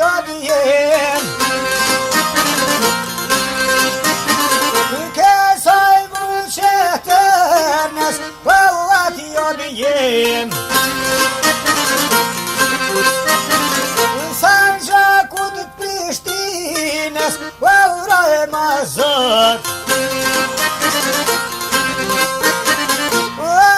odjem Kësaj vuqetërnës Vëllati odjem Sanxhakut Prishtinës Vëllroj ma zot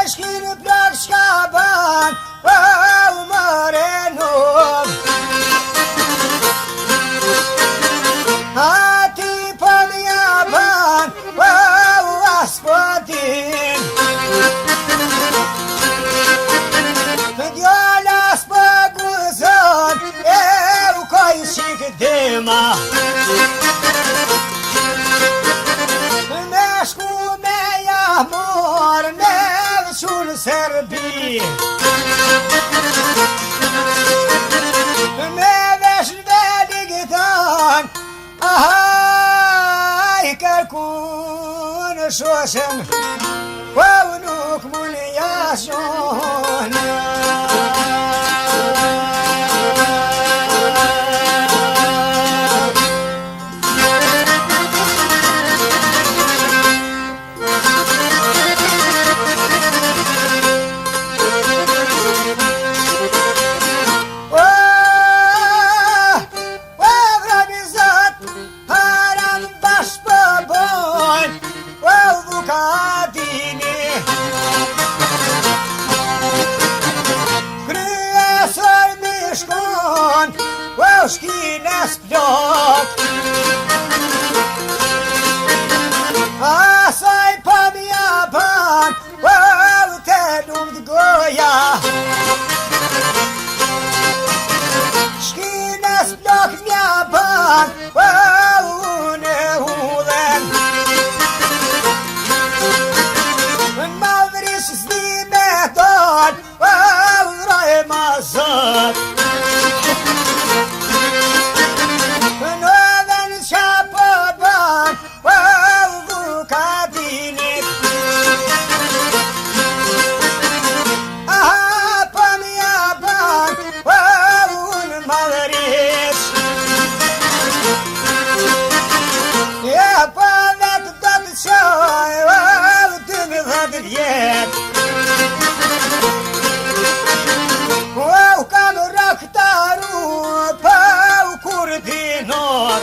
Ashkin plak shkaban Vëll Morenov Ati për jaban Vëll Aspotin Djolla s'pëguzon E u koj shik dema Me shku me jamor Me vëqun Serbi Me vesh veligëtan Ahaj kërkun shoshen Po nuk mun jashon Shkines plok Asaj për mja ban Të lumt goja Shkines plok mja ban Unë udhen Në madhrish zdi me don Vroj ma zot Kam raktaru Pau kur dinor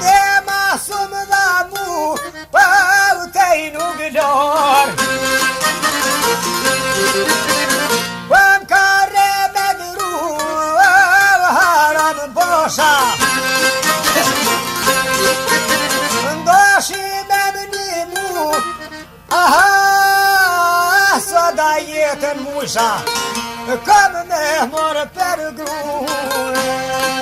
Dhe masum dha mu Pau tej nuk lor Pëm kare me dru Haram bosha Ndoshi me mnimu Aha da jetën musha Kam me morë për gruë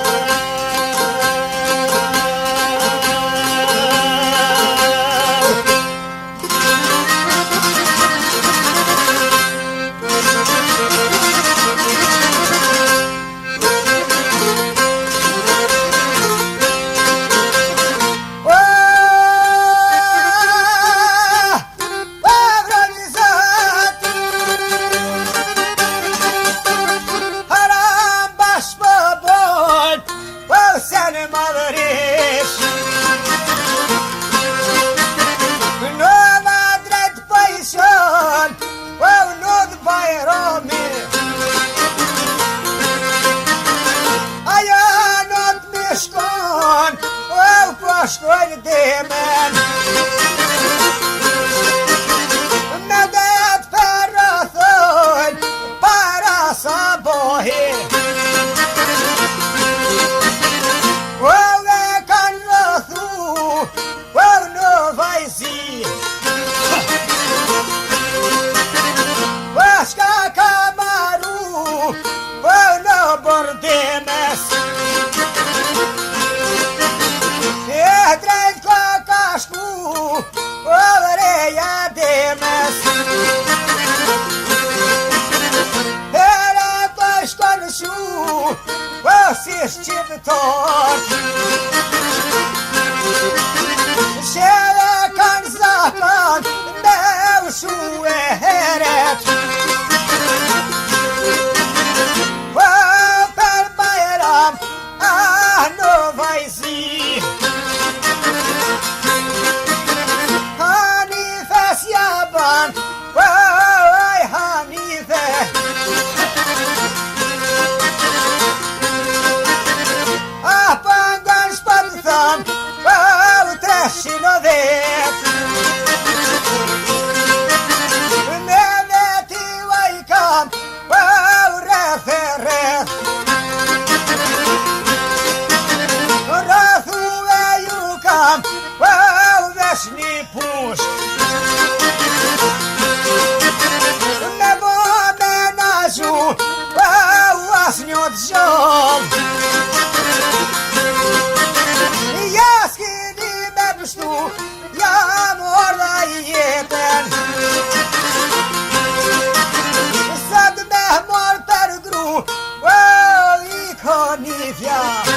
Shkojnë demen Me det për rëthojnë Para sa bohi Dhe kanë rëthu Në vajzi Shka ka maru Në bordemes Drejt ka shku Reja demes Here të shkon shu Si shqiptar Shere kanë zakon Me u shu e heret rreth rrethuve ju kam vesh një pushk me bo menaxhu as një t'gjall ja s'kini me pështu jam orda jetën sad me mor për gru I ka një fjar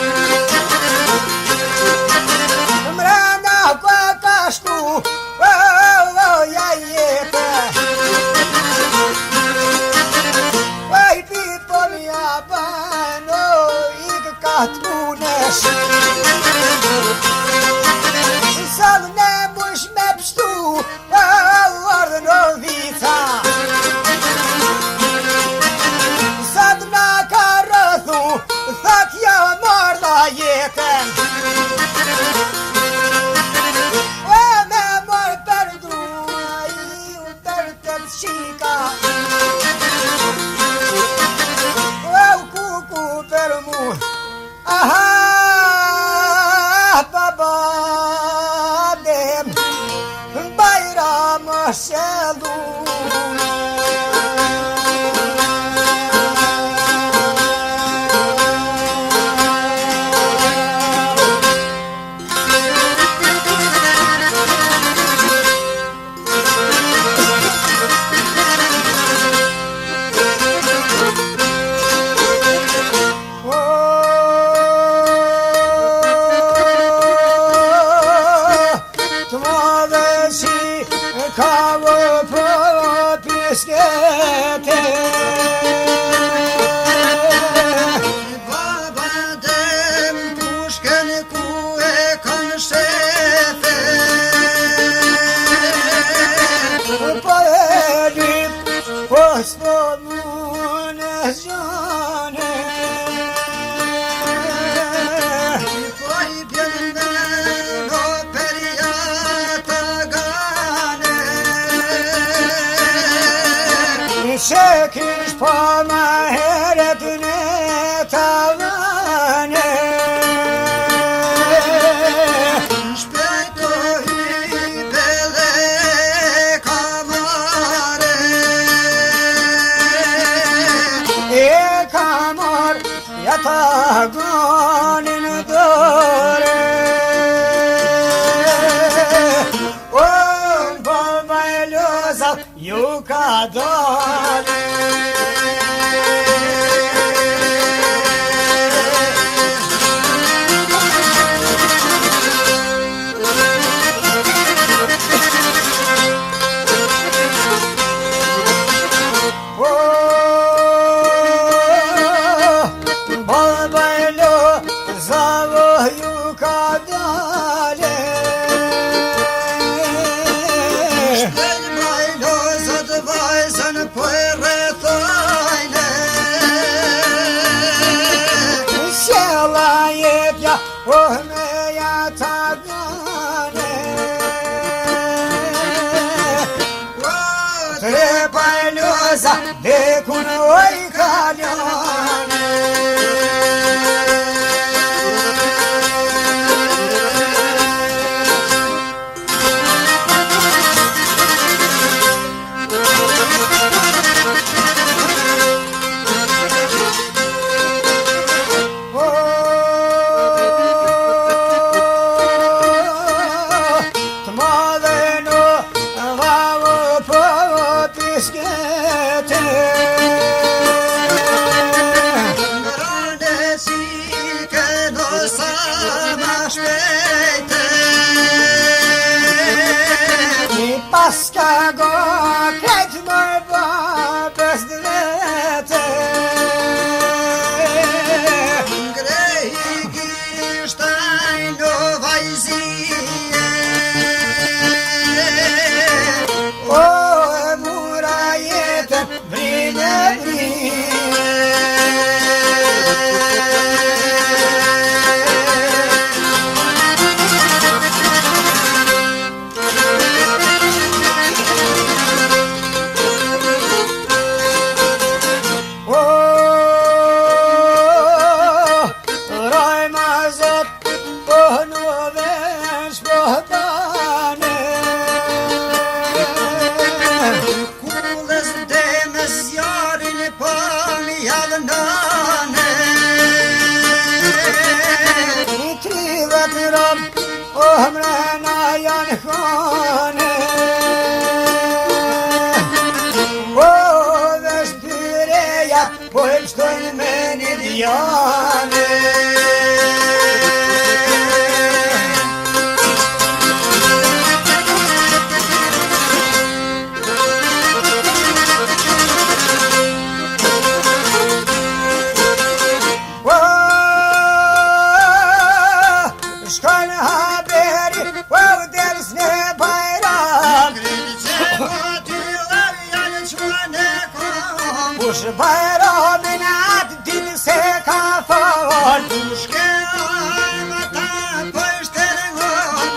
mrena ka ka shtu ja jetën pipo mja bano I ka t'munesh sad ne mush me pështu ardhë në vica sad na ka rëthu thak ja mardha jetën me mor për grua I u për të qika kuku për mu aha baba dem bayram shelu Ka vë për piskete Baba dem pushken ku e kanë shefe Po e lip, po s'po mune zjane Po I bjende në perjata që kish po ma heret në tavane shpejto hype dhe kamare e kamar ja ta gonin dore ju ka dole Bajlo zavo ju ka dole po e rreth një djane. Shkojnë haberi, ders në bajram. Kush bajramin atë din se ka fol. Kushke arma ta pështë rëngon.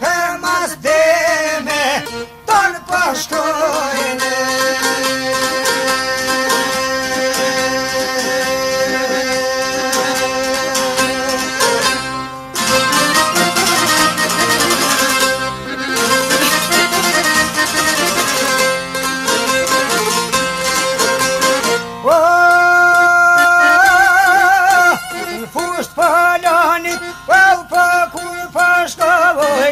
Për mas deme tonë pëshkojnë.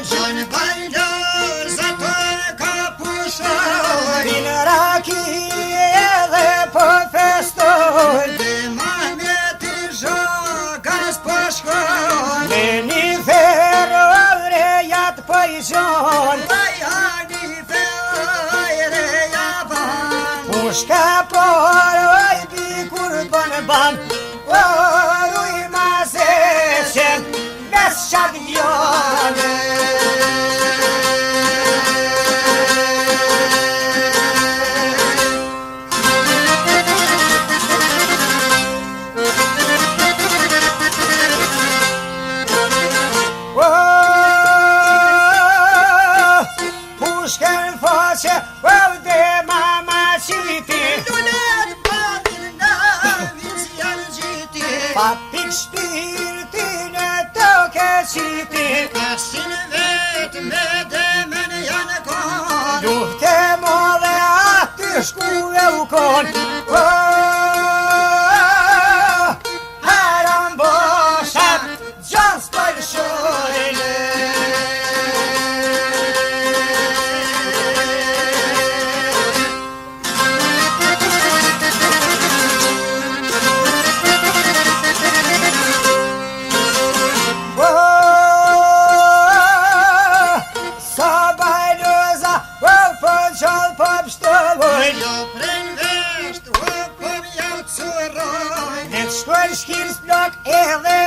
Qënë bajlër za të ka pushoj. Pinë raki edhe po festoj. Dhe Mahmeti zhogas po shkoj. Me një ferë rejat po i gjon. Bajani fejre jaban. Pushka poroj bikur bën ban. Uj ma zeqen mes qavjone. Pushken faqe, dhe mama qiti. Lulet patin nga vici janë gjiti. Papik shpirtin e toke qiti. Kasin vetë me demen janë kon. Lufte mo dhe aty shku e u kon. Haram boshat gjan s'përshojnë. Shkojnë shkirës plak edhe